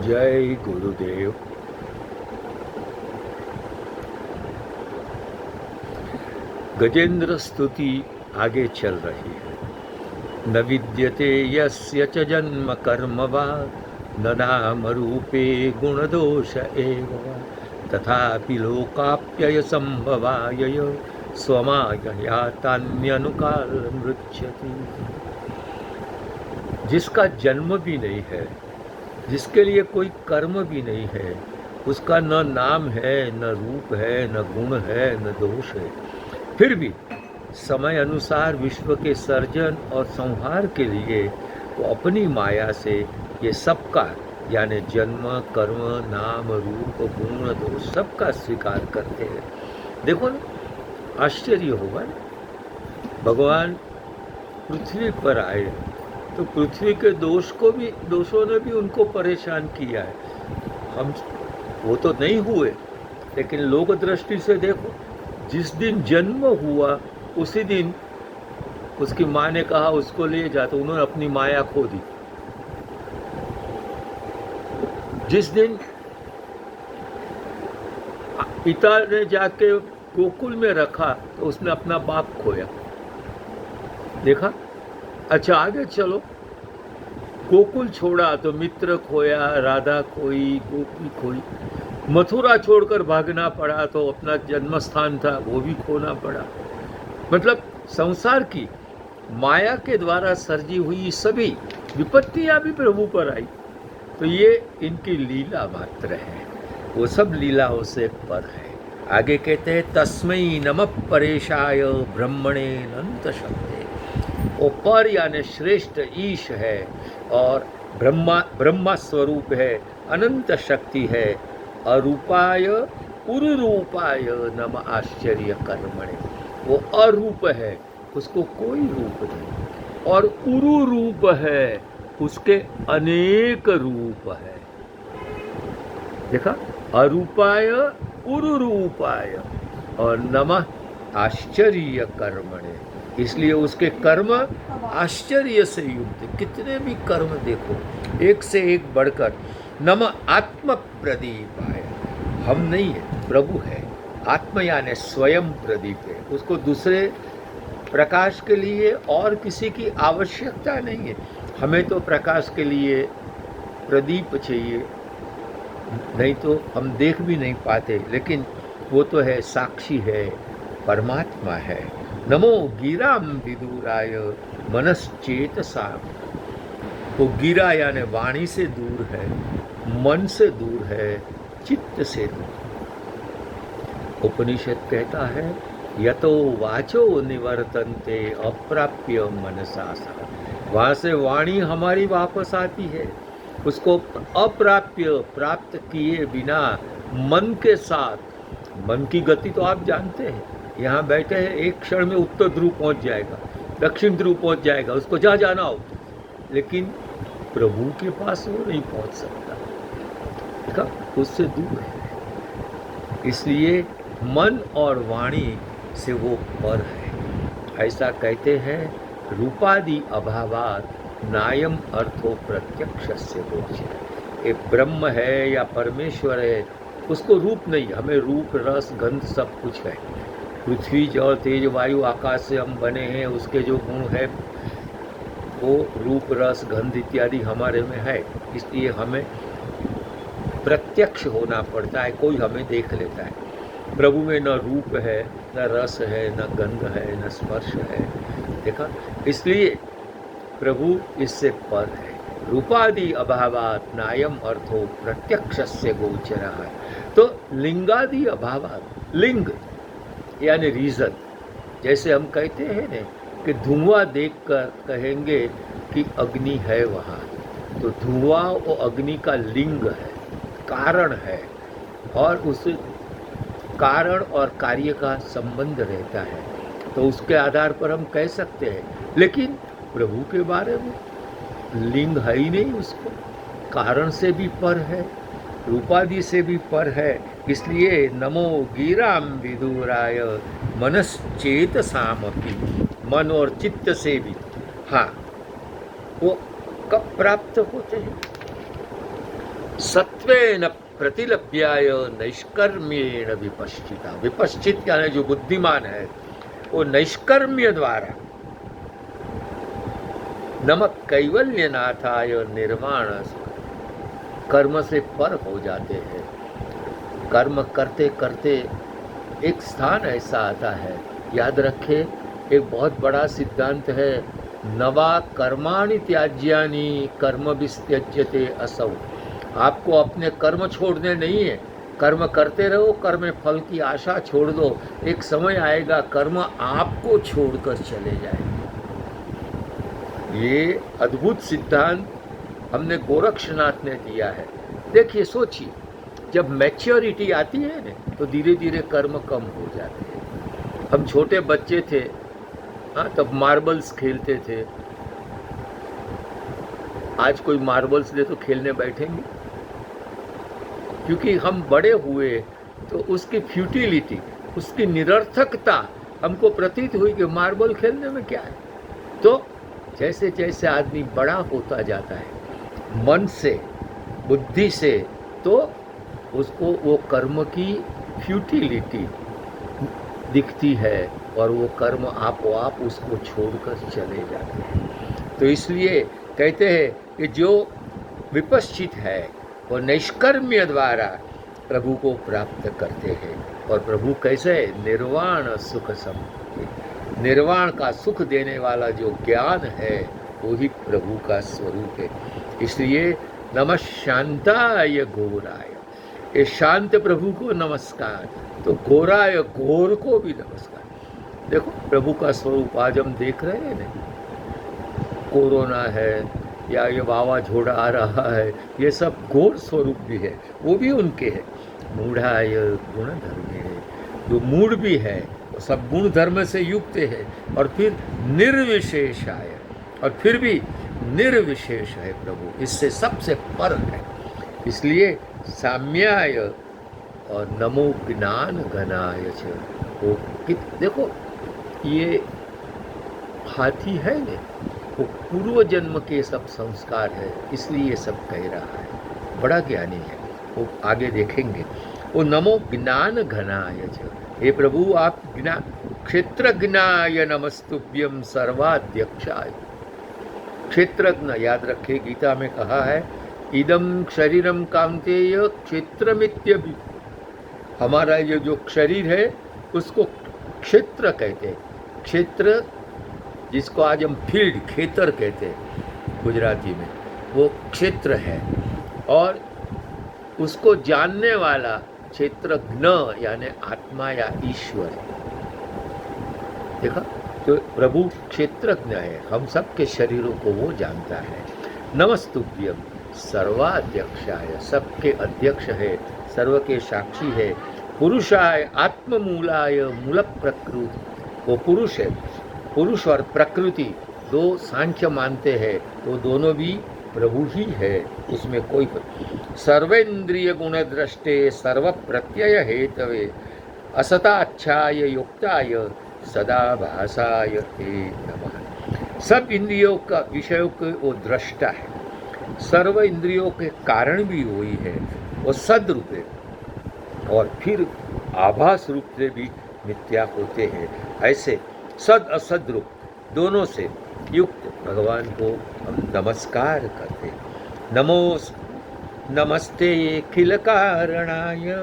जय गुरुदेव। गजेंद्र स्तुति आगे चल रही है। न विद्यते यस्य च जन्म कर्म वा न नाम रूपे गुणदोष एव वा तथापि लोकाप्यय संभवाय स्वमायया तान्यनुकाल मृच्छति। जिसका जन्म भी नहीं है, जिसके लिए कोई कर्म भी नहीं है, उसका न नाम है, न रूप है, न गुण है, न दोष है, फिर भी समय अनुसार विश्व के सर्जन और संहार के लिए वो अपनी माया से ये सबका यानी जन्म, कर्म, नाम, रूप, गुण, दोष सबका स्वीकार करते हैं। देखो ना, आश्चर्य होगा ना, भगवान पृथ्वी पर आए तो पृथ्वी के दोषों ने भी उनको परेशान किया है। हम वो तो नहीं हुए, लेकिन लोक दृष्टि से देखो, जिस दिन जन्म हुआ उसी दिन उसकी माँ ने कहा उसको ले जा, तो उन्होंने अपनी माया खो दी। जिस दिन पिता ने जाके गोकुल में रखा तो उसने अपना बाप खोया। देखा? अच्छा, आगे चलो, गोकुल छोड़ा तो मित्र खोया, राधा खोई, गोपी खोई। मथुरा छोड़कर भागना पड़ा तो अपना जन्म स्थान था वो भी खोना पड़ा। मतलब संसार की माया के द्वारा सर्जी हुई सभी विपत्तियां भी प्रभु पर आई। तो ये इनकी लीला मात्र है, वो सब लीलाओं से पर है। आगे कहते हैं तस्मै नमः परेशाय ब्रह्मणे अनंत शक्ते। वो पर यानी श्रेष्ठ ईश है और ब्रह्मा स्वरूप है, अनंत शक्ति है। अरूपाय उरुरूपाय नम आश्चर्य कर्मणे। वो अरूप है, उसको कोई रूप नहीं, और उरु रूप है, उसके अनेक रूप है। देखा? अरूपाय उरुरूपाय और नमः आश्चर्य कर्मणे, इसलिए उसके कर्म आश्चर्य से युक्त। कितने भी कर्म देखो, एक से एक बढ़कर। नमः आत्म प्रदीपाय, हम नहीं है, प्रभु है। आत्म यानी स्वयं प्रदीप है, उसको दूसरे प्रकाश के लिए और किसी की आवश्यकता नहीं है। हमें तो प्रकाश के लिए प्रदीप चाहिए, नहीं तो हम देख भी नहीं पाते, लेकिन वो तो है, साक्षी है, परमात्मा है। नमो गिराम विदुराय मनश्चेतसा। वो गिरा यानी वाणी से दूर है, मन से दूर है, चित्त से दूर। उपनिषद कहता है यतो वाचो निवर्तन्ते अप्राप्य मनसा सा। वहाँ से वाणी हमारी वापस आती है, उसको अप्राप्य प्राप्त किए बिना मन के साथ। मन की गति तो आप जानते हैं, यहाँ बैठे हैं, एक क्षण में उत्तर ध्रुव पहुँच जाएगा, दक्षिण ध्रुव पहुँच जाएगा, उसको जहाँ जाना हो। लेकिन प्रभु के पास वो नहीं पहुँच सकता, देखा? उससे दूर है। इसलिए मन और वाणी से वो पर है। ऐसा कहते हैं रूपादि अभावात नायम अर्थो प्रत्यक्ष से गोचर। एक ब्रह्म है या परमेश्वर है, उसको रूप नहीं, हमें रूप, रस, गंध सब कुछ है। पृथ्वी, जल, तेज, वायु, आकाश से हम बने हैं, उसके जो गुण है वो रूप, रस, गंध इत्यादि हमारे में है। इसलिए हमें प्रत्यक्ष होना पड़ता है, कोई हमें देख लेता है। प्रभु में न रूप है, न रस है, न गंध है, न स्पर्श है। देखा? इसलिए प्रभु इससे पर है। रूपादि अभावात नायम अर्थो प्रत्यक्षस्य गोचरा है। तो लिंगादि अभावात, लिंग यानी रीजन। जैसे हम कहते हैं ना कि धुआं देखकर कहेंगे कि अग्नि है वहाँ, तो धुआं वो अग्नि का लिंग है, कारण है, और उस कारण और कार्य का संबंध रहता है, तो उसके आधार पर हम कह सकते हैं। लेकिन प्रभु के बारे में लिंग है ही नहीं, उसको कारण से भी पर है, रूपादि से भी पर है। इसलिए नमो गिराम विदुराय मनश्चेत सामपि, मन और चित्त से भी। हाँ, वो कब प्राप्त होते हैं? सत्वेन प्रतिलभ्याय नैष्कर्म्येण विपश्चिता। विपश्चित यानी जो बुद्धिमान है वो नैष्कर्म्य द्वारा नमक कैवल्यनाथाय निर्वाण कर्म से पर हो जाते हैं। कर्म करते करते एक स्थान ऐसा आता है, याद रखे, एक बहुत बड़ा सिद्धांत है, नवा कर्माणि त्याज्यानि कर्म वित्यज्यते असौ। आपको अपने कर्म छोड़ने नहीं है, कर्म करते रहो, कर्म फल की आशा छोड़ दो, एक समय आएगा कर्म आपको छोड़कर चले जाएंगे। ये अद्भुत सिद्धांत हमने गोरक्षनाथ ने दिया है। देखिए, सोचिए, जब मैच्योरिटी आती है ना तो धीरे धीरे कर्म कम हो जाते हैं। हम छोटे बच्चे थे, हाँ, तब मार्बल्स खेलते थे। आज कोई मार्बल्स दे तो खेलने बैठेंगे? क्योंकि हम बड़े हुए तो उसकी फ्यूटिलिटी, उसकी निरर्थकता हमको प्रतीत हुई कि मार्बल खेलने में क्या है। तो जैसे जैसे आदमी बड़ा होता जाता है मन से, बुद्धि से, तो उसको वो कर्म की फ्यूटिलिटी दिखती है और वो कर्म आपो आप उसको छोड़कर चले जाते हैं। तो इसलिए कहते हैं कि जो विपश्चित है वो नैष्कर्म्य द्वारा प्रभु को प्राप्त करते हैं। और प्रभु कैसे? निर्वाण सुख संपत्ति, निर्वाण का सुख देने वाला जो ज्ञान है वो ही प्रभु का स्वरूप है। इसलिए नमः शांताय घोराय, ये शांत प्रभु को नमस्कार, तो घोराय घोर को भी नमस्कार। देखो प्रभु का स्वरूप आज हम देख रहे हैं ना, कोरोना है या ये वावाझोड़ा आ रहा है, ये सब घोर स्वरूप भी है, वो भी उनके है। मूढ़ाय गुण धर्मे, जो मूढ़ भी है वो सब गुण धर्म से युक्त है, और फिर निर्विशेषाय, और फिर भी निर्विशेष है प्रभु, इससे सबसे पर है। इसलिए साम्याय और नमो ज्ञान घनाय च, वो देखो ये हाथी है ने, वो पूर्व जन्म के सब संस्कार है, इसलिए ये सब कह रहा है, बड़ा ज्ञानी है। वो आगे देखेंगे। वो नमो ज्ञान घनाय च, हे प्रभु आप ज्ञान, क्षेत्रज्ञाय नमस्तुभ्यम सर्वाध्यक्षाय। क्षेत्रज्ञ, याद रखे गीता में कहा है, इदम शरीरम कांतेय क्षेत्रमित्यभि, हमारा ये जो शरीर है उसको क्षेत्र कहते हैं। क्षेत्र जिसको आज हम फील्ड, खेतर कहते हैं गुजराती में, वो क्षेत्र है। और उसको जानने वाला क्षेत्रज्ञ यानी आत्मा या ईश्वर। देखा, तो प्रभु क्षेत्रज्ञ है, हम सब के शरीरों को वो जानता है। नमस्तुभ्यम सर्वाध्यक्षाय, सबके अध्यक्ष है, सर्व के साक्षी है। पुरुषाय आत्ममूलाय मूल प्रकृति, वो पुरुष है। पुरुष और प्रकृति दो सांख्य मानते हैं, तो दोनों भी प्रभु ही है, उसमें कोई। सर्वेन्द्रिय गुण दृष्टे सर्व प्रत्यय हेतवे असताच्छाय युक्ताय सदा भासाय ते नमः। सब इंद्रियों का विषयों के वो दृष्टा है, सर्व इंद्रियों के कारण भी वही है, वो सद्रूप है, और फिर आभास रूप से भी मिथ्या होते हैं। ऐसे सद असद रूप दोनों से युक्त भगवान को हम नमस्कार करते हैं। नमस्ते अखिल कारणाय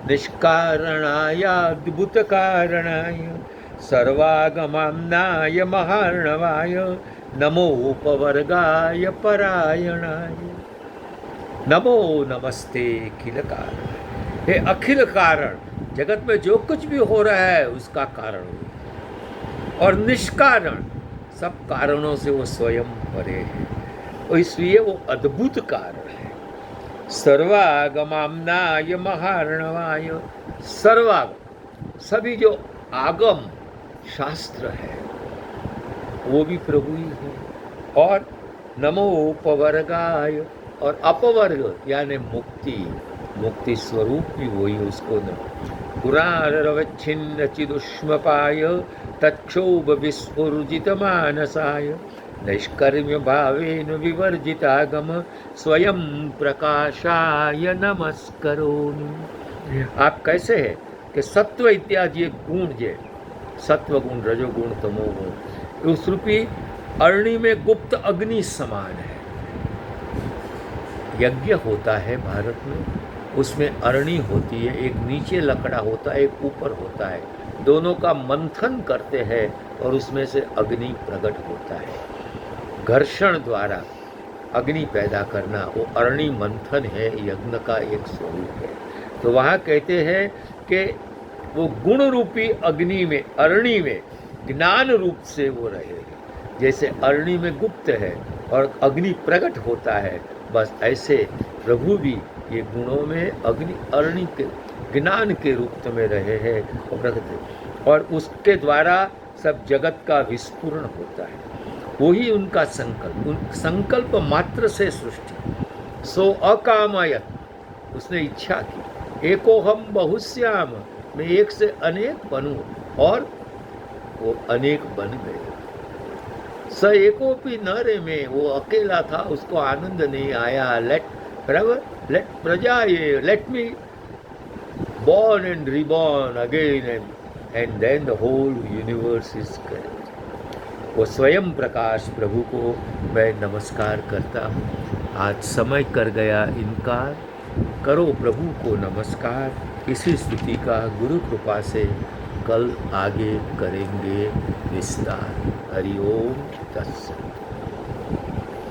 निष्कारणाय अद्भुत कारणाय सर्वागमाम्नाय महार्णवाय नमोपवर्गाय परायणाय। नमो नमस्ते अखिल कारण, हे अखिल कारण, जगत में जो कुछ भी हो रहा है उसका कारण हो, और निष्कारण, सब कारणों से वो स्वयं परे है, और इसलिए वो अद्भुत कारण है। सर्वागमाम्नाय महार्णवाय, सर्वागम, सभी जो आगम शास्त्र है वो भी प्रभु ही है। और नमोपवर्गाय, और अपवर्ग यानी मुक्ति, मुक्ति स्वरूप भी वही, उसको न पुरारवच्छिन्न चिदुष्मपाय तक्षोभ विस्फुर्जित मानसाय नैष्कर्म्य भावेन विवर्जितागम स्वयं प्रकाशाय नमस्करोमि। आप कैसे है कि सत्व इत्यादि ये गुण जे सत्व गुण, रजोगुण, तमोगुण, उस रूपी अरणि में गुप्त अग्नि समान है। यज्ञ होता है भारत में, उसमें अरणि होती है, एक नीचे लकड़ा होता है, एक ऊपर होता है, दोनों का मंथन करते हैं और उसमें से अग्नि प्रकट होता है। घर्षण द्वारा अग्नि पैदा करना वो अरणि मंथन है, यज्ञ का एक स्वरूप है। तो वहाँ कहते हैं कि वो गुण रूपी अग्नि में, अरणि में ज्ञान रूप से वो रहे। जैसे अरणि में गुप्त है और अग्नि प्रकट होता है, बस ऐसे प्रभु भी ये गुणों में अग्नि अरणि के ज्ञान के रूप में रहे हैं और प्रकट, और उसके द्वारा सब जगत का विस्फुरण होता है। वही उनका संकल्प, उन संकल्प मात्र से सृष्टि। सो अकामयत, उसने इच्छा की, एको हम बहुश्याम, मैं एक से अनेक बनूं, और वो अनेक बन गए। स एकोपी न रे में, वो अकेला था, उसको आनंद नहीं आया। लेट प्रजा ये, let me born and reborn again, and then the whole universe is correct। वो स्वयं प्रकाश प्रभु को मैं नमस्कार करता हूँ। आज समय कर गया इनकार, करो प्रभु को नमस्कार। इसी स्तुति का गुरु कृपा से कल आगे करेंगे विस्तार। हरि ओम तत्सत।